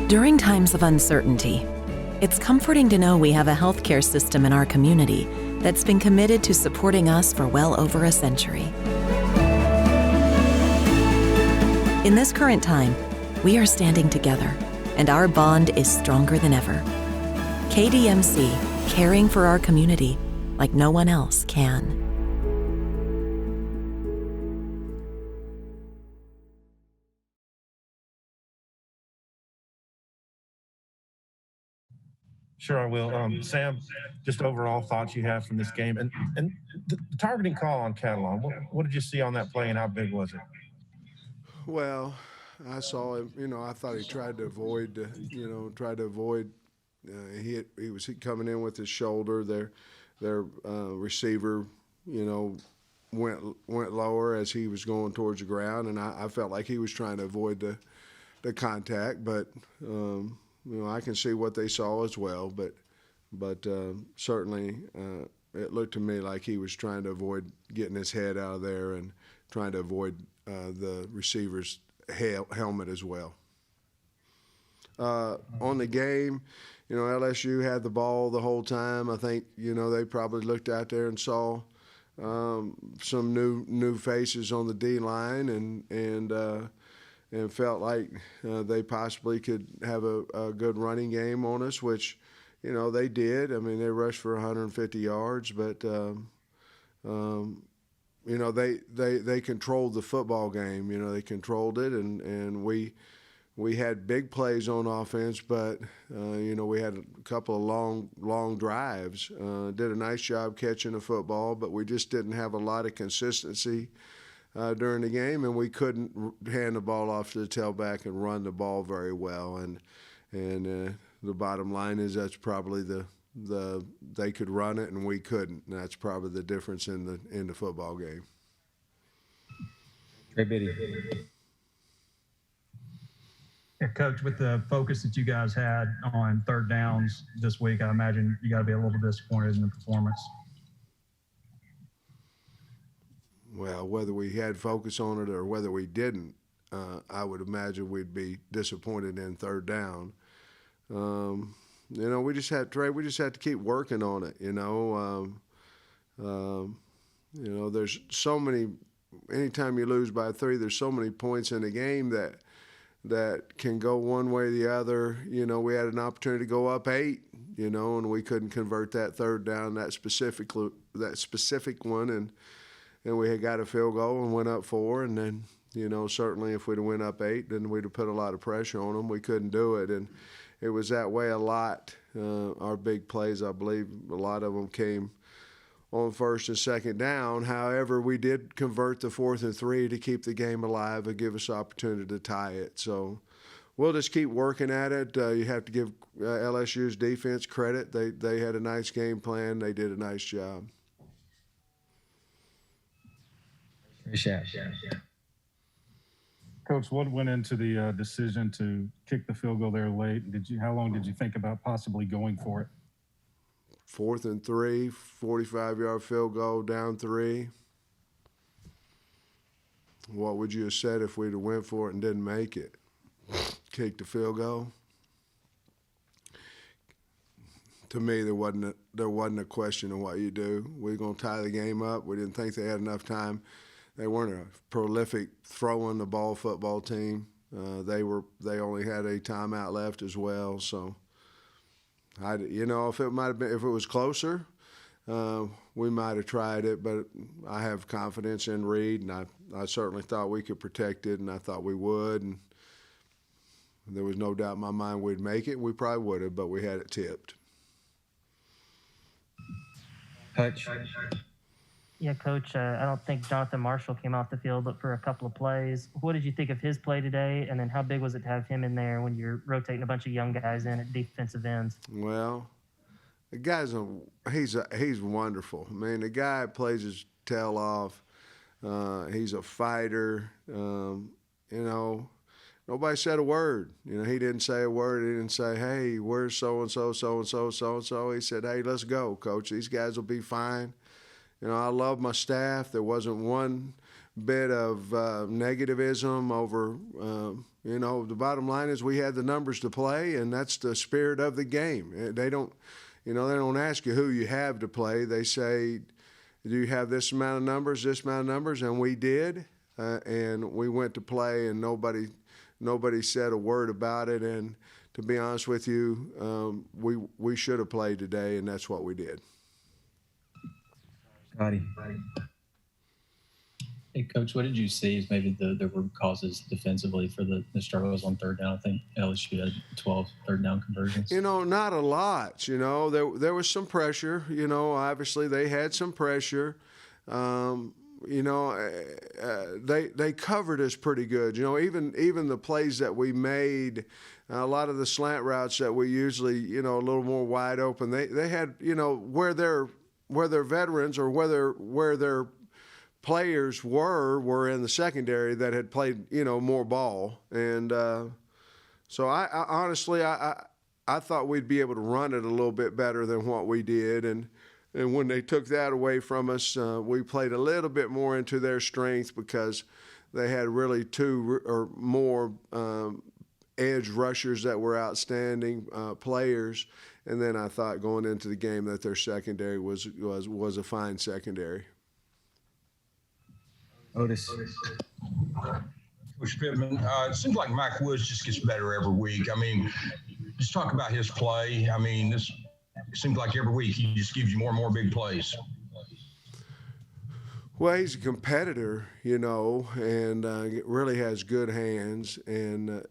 During times of uncertainty, it's comforting to know we have a healthcare system in our community that's been committed to supporting us for well over a century. In this current time, we are standing together, and our bond is stronger than ever. KDMC, caring for our community like no one else can. Sure, I will. Sam, just overall thoughts you have from this game, and the targeting call on Catalan. What did you see on that play, and how big was it? Well, I saw him. I thought he tried to avoid. He was coming in with his shoulder. Their receiver, went lower as he was going towards the ground, and I felt like he was trying to avoid the contact, but. I can see what they saw as well, but certainly it looked to me like he was trying to avoid getting his head out of there and trying to avoid the receiver's helmet as well. On the game, LSU had the ball the whole time. I think they probably looked out there and saw some new faces on the D line and felt like they possibly could have a good running game on us, which, they did. I mean, they rushed for 150 yards, but, they controlled the football game. They controlled it, and we had big plays on offense, but, we had a couple of long drives. Did a nice job catching the football, but we just didn't have a lot of consistency during the game, and we couldn't hand the ball off to the tailback and run the ball very well. And the bottom line is that's probably they could run it and we couldn't. And that's probably the difference in the football game. Great video. Yeah, Coach, with the focus that you guys had on third downs this week, I imagine you got to be a little disappointed in the performance. Well, whether we had focus on it or whether we didn't, I would imagine we'd be disappointed in third down. We just had to keep working on it. There's so many. Anytime you lose by 3, there's so many points in the game that can go one way or the other. We had an opportunity to go up 8. And we couldn't convert that third down, that specific one, and we had got a field goal and went up 4, and then, certainly if we'd have went up 8, then we'd have put a lot of pressure on them. We couldn't do it, and it was that way a lot. Our big plays, I believe, a lot of them came on first and second down. However, we did convert the 4th and 3 to keep the game alive and give us opportunity to tie it. So we'll just keep working at it. You have to give LSU's defense credit. They had a nice game plan. They did a nice job. Coach, what went into the decision to kick the field goal there late? How long did you think about possibly going for it? 4th and 3, 45-yard field goal, down 3. What would you have said if we'd have went for it and didn't make it? Kick the field goal? To me, there wasn't a question of what you do. We're going to tie the game up. We didn't think they had enough time. They weren't a prolific throwing the ball football team. They only had a timeout left as well. So, if it was closer, we might have tried it. But I have confidence in Reed, and I certainly thought we could protect it, and I thought we would. And there was no doubt in my mind we'd make it. We probably would have, but we had it tipped. Hutch. Yeah, Coach, I don't think Jonathan Marshall came off the field but for a couple of plays. What did you think of his play today, and then how big was it to have him in there when you're rotating a bunch of young guys in at defensive ends? Well, the guy's he's wonderful. I mean, the guy plays his tail off. He's a fighter. Nobody said a word. He didn't say a word. He didn't say, hey, where's so-and-so, so-and-so, so-and-so. He said, hey, let's go, Coach. These guys will be fine. I love my staff. There wasn't one bit of negativism over. The bottom line is we had the numbers to play, and that's the spirit of the game. They don't ask you who you have to play. They say, do you have this amount of numbers, and we did, and we went to play, and nobody said a word about it. And to be honest with you, we should have played today, and that's what we did. Scotty. Hey, Coach, what did you see as maybe the root causes defensively for the struggles on third down? I think LSU had 12 third down conversions. Not a lot. There was some pressure. Obviously they had some pressure. They covered us pretty good. Even the plays that we made, a lot of the slant routes that we usually, a little more wide open. They had, where their veterans or where their players were in the secondary that had played, more ball. And so I honestly thought we'd be able to run it a little bit better than what we did. And when they took that away from us, we played a little bit more into their strength because they had really two or more edge rushers that were outstanding players. And then I thought going into the game that their secondary was a fine secondary. Otis. Coach Pittman, it seems like Mike Woods just gets better every week. I mean, just talk about his play. I mean, it seems like every week he just gives you more and more big plays. Well, he's a competitor, and really has good hands. And,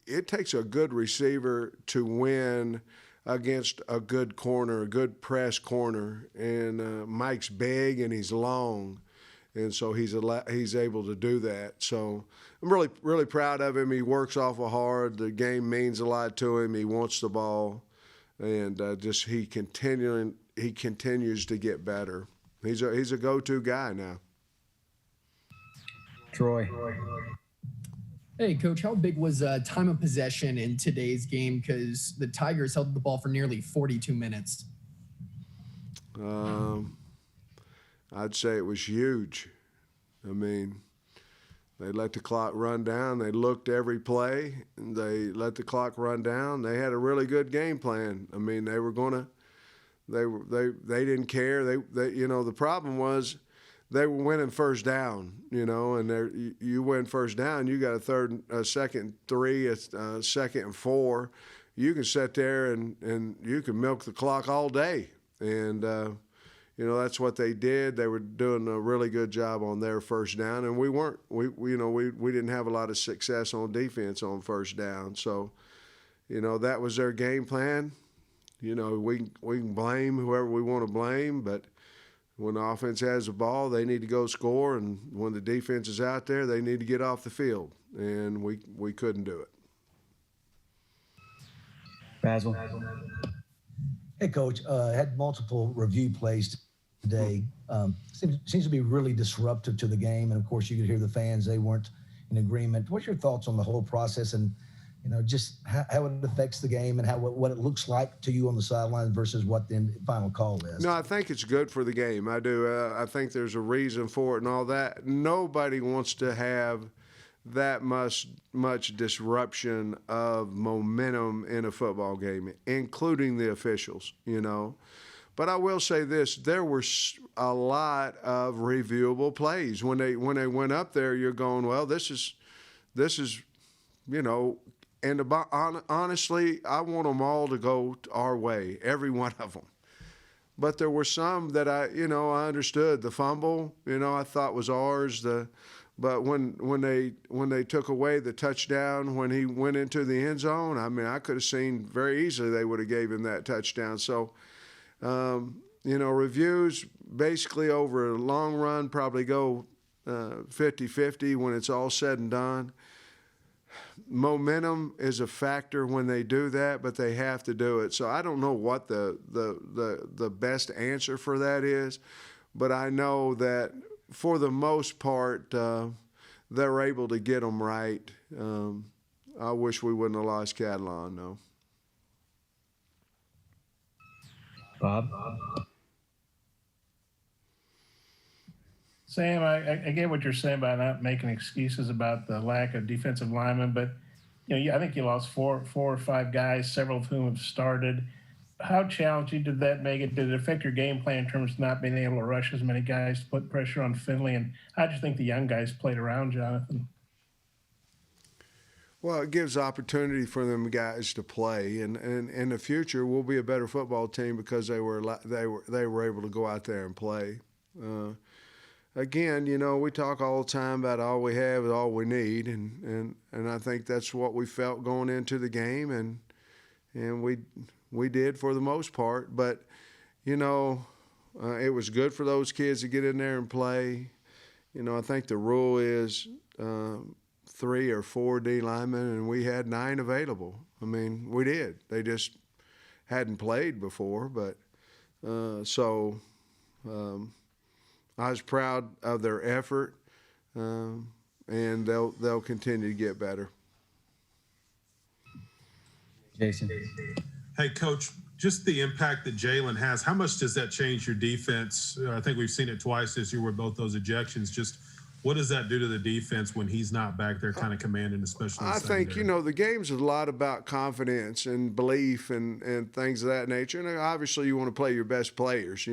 it takes a good receiver to win against a good corner, a good press corner. And Mike's big and he's long. And so he's able to do that. So I'm really, really proud of him. He works awful hard. The game means a lot to him. He wants the ball. And he continues to get better. He's a go-to guy now. Troy. Hey, Coach, how big was time of possession in today's game? Because the Tigers held the ball for nearly 42 minutes. I'd say it was huge. I mean, they let the clock run down. They looked every play. And they let the clock run down. They had a really good game plan. I mean, they didn't care. The problem was they were winning first down, and you win first down, you got a second 3, a second and 4. You can sit there and you can milk the clock all day. And, that's what they did. They were doing a really good job on their first down, and we weren't. We didn't have a lot of success on defense on first down. So, that was their game plan. We can blame whoever we want to blame, but when the offense has the ball, they need to go score, and when the defense is out there, they need to get off the field, and we couldn't do it. Basil. Hey, Coach, had multiple review plays today. Seems to be really disruptive to the game, and of course, you could hear the fans; they weren't in agreement. What's your thoughts on the whole process, and just how it affects the game, and what it looks like to you on the sideline versus what the final call is? No, I think it's good for the game. I do. I think there's a reason for it and all that. Nobody wants to have that much disruption of momentum in a football game, including the officials, But I will say this, there were a lot of reviewable plays. When they went up there, you're going, well, this is and honestly, I want them all to go our way, every one of them. But there were some that I understood. The fumble, I thought was ours. But when they took away the touchdown when he went into the end zone, I mean, I could have seen very easily they would have gave him that touchdown. So, reviews basically over a long run probably go 50-50 when it's all said and done. Momentum is a factor when they do that, but they have to do it. So I don't know what the best answer for that is, but I know that for the most part, they're able to get them right. I wish we wouldn't have lost Catalan, though. Bob? Sam, I get what you're saying about not making excuses about the lack of defensive linemen, but I think you lost four or five guys, several of whom have started. How challenging did that make it? Did it affect your game plan in terms of not being able to rush as many guys to put pressure on Finley? And how do you think the young guys played around Jonathan? Well, it gives opportunity for them guys to play, and in the future we'll be a better football team because they were able to go out there and play. Again, we talk all the time about all we have is all we need, and I think that's what we felt going into the game, and we did for the most part. But it was good for those kids to get in there and play. I think the rule is 3 or 4 D linemen, and we had 9 available. I mean, we did. They just hadn't played before, but I was proud of their effort, and they'll continue to get better. Jason. Hey, Coach, just the impact that Jalen has, how much does that change your defense? I think we've seen it twice this year with both those ejections. Just what does that do to the defense when he's not back there kind of commanding, especially? I think, the game's a lot about confidence and belief and things of that nature. And obviously you want to play your best players,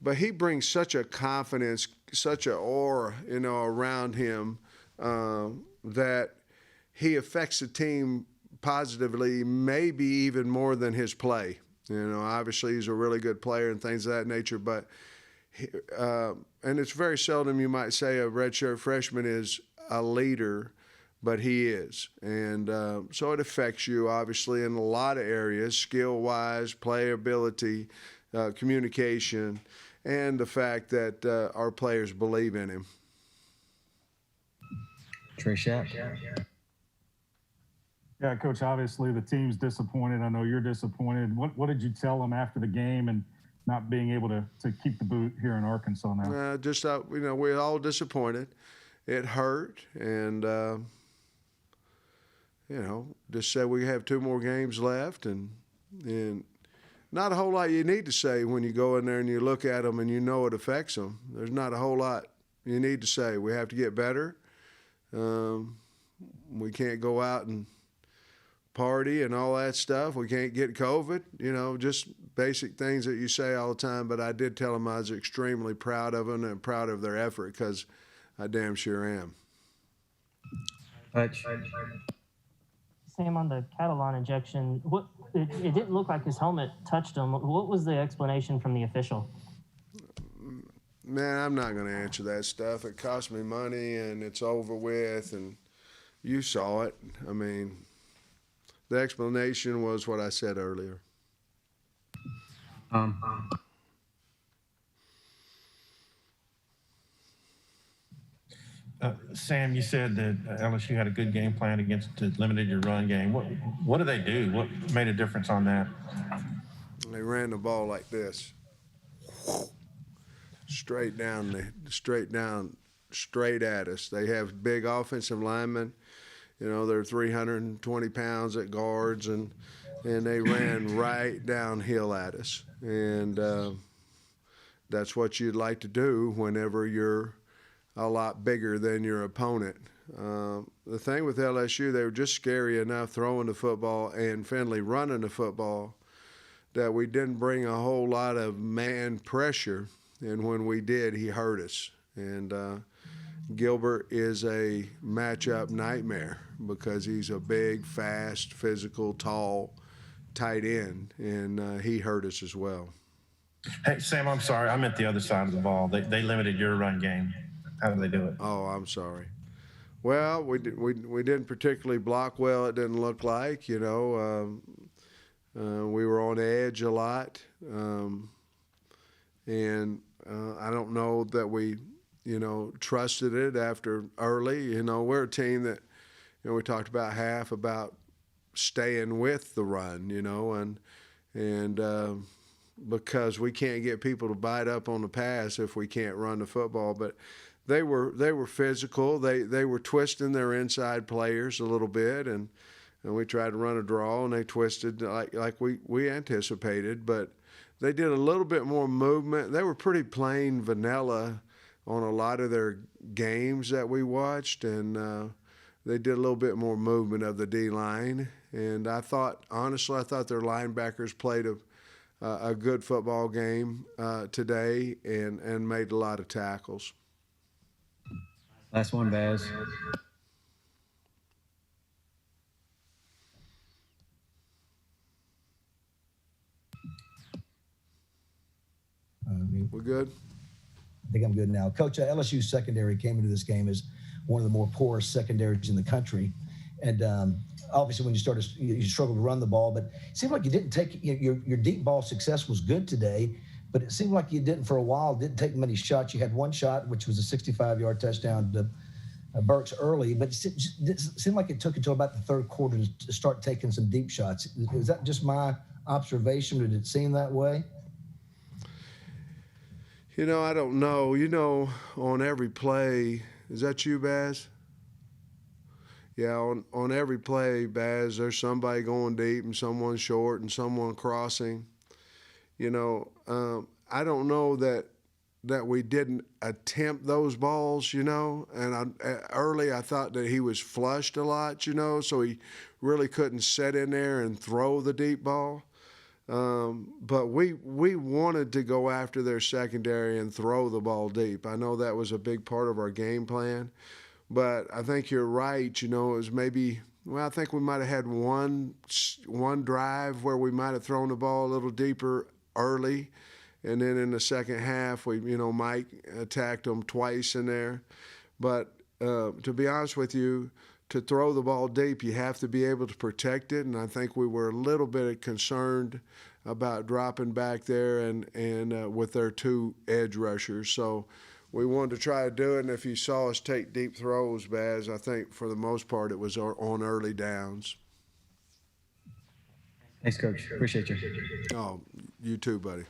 But he brings such a confidence, such an aura, around him that he affects the team positively, maybe even more than his play. Obviously he's a really good player and things of that nature, but and it's very seldom you might say a redshirt freshman is a leader, but he is. And so it affects you, obviously, in a lot of areas, skill-wise, playability, communication, and the fact that our players believe in him. Trey Shack. Yeah, Coach, obviously the team's disappointed. I know you're disappointed. What did you tell them after the game and not being able to keep the boot here in Arkansas now? We're all disappointed. It hurt, and, just said we have 2 more games left, and not a whole lot you need to say when you go in there and you look at them and it affects them. There's not a whole lot you need to say. We have to get better. We can't go out and party and all that stuff. We can't get COVID, just basic things that you say all the time. But I did tell them I was extremely proud of them and proud of their effort because I damn sure am. Sam, on the Catalan injection, it didn't look like his helmet touched him. What was the explanation from the official? Man, I'm not going to answer that stuff. It cost me money, and it's over with, and you saw it. I mean, the explanation was what I said earlier. Sam, you said that LSU had a good game plan limited your run game. What did they do? What made a difference on that? They ran the ball like this, straight at us. They have big offensive linemen. They're 320 pounds at guards, and they ran right downhill at us. And that's what you'd like to do whenever you're a lot bigger than your opponent. The thing with LSU, they were just scary enough throwing the football and Finley running the football that we didn't bring a whole lot of man pressure, and when we did, he hurt us. And Gilbert is a matchup nightmare because he's a big, fast, physical, tall tight end, and he hurt us as well. Hey, Sam, I'm sorry. I meant the other side of the ball. They limited your run game. How did they do it? Oh, I'm sorry. Well, we didn't particularly block well, it didn't look like. We were on edge a lot. And I don't know that we, trusted it after early. We're a team that, we talked about half about staying with the run, and because we can't get people to bite up on the pass if we can't run the football. But they were physical. They were twisting their inside players a little bit, and we tried to run a draw, and they twisted like we anticipated. But they did a little bit more movement. They were pretty plain vanilla on a lot of their games that we watched, and they did a little bit more movement of the D-line. And I thought their linebackers played a good football game today and made a lot of tackles. Last one, Baz. We're good? I think I'm good now. Coach, LSU secondary came into this game as one of the more porous secondaries in the country. And obviously when you started, you struggled to run the ball, but it seemed like you didn't take, your deep ball success was good today, but it seemed like you didn't for a while, didn't take many shots. You had one shot, which was a 65-yard touchdown to Burks early, but it seemed like it took until about the third quarter to start taking some deep shots. Is that just my observation, or did it seem that way? I don't know. On every play, is that you, Baz? Yeah, on every play, Baz, there's somebody going deep and someone short and someone crossing. I don't know that we didn't attempt those balls, and early I thought that he was flushed a lot, so he really couldn't sit in there and throw the deep ball. But we wanted to go after their secondary and throw the ball deep. I know that was a big part of our game plan, but I think you're right. It was maybe, I think we might have had one drive where we might have thrown the ball a little deeper early, and then in the second half, Mike attacked them twice in there. But to be honest with you, to throw the ball deep, you have to be able to protect it, and I think we were a little bit concerned about dropping back there and with their two edge rushers. So we wanted to try to do it, and if you saw us take deep throws, Baz, I think for the most part it was on early downs. Thanks, Coach. Appreciate you. Oh, you too, buddy.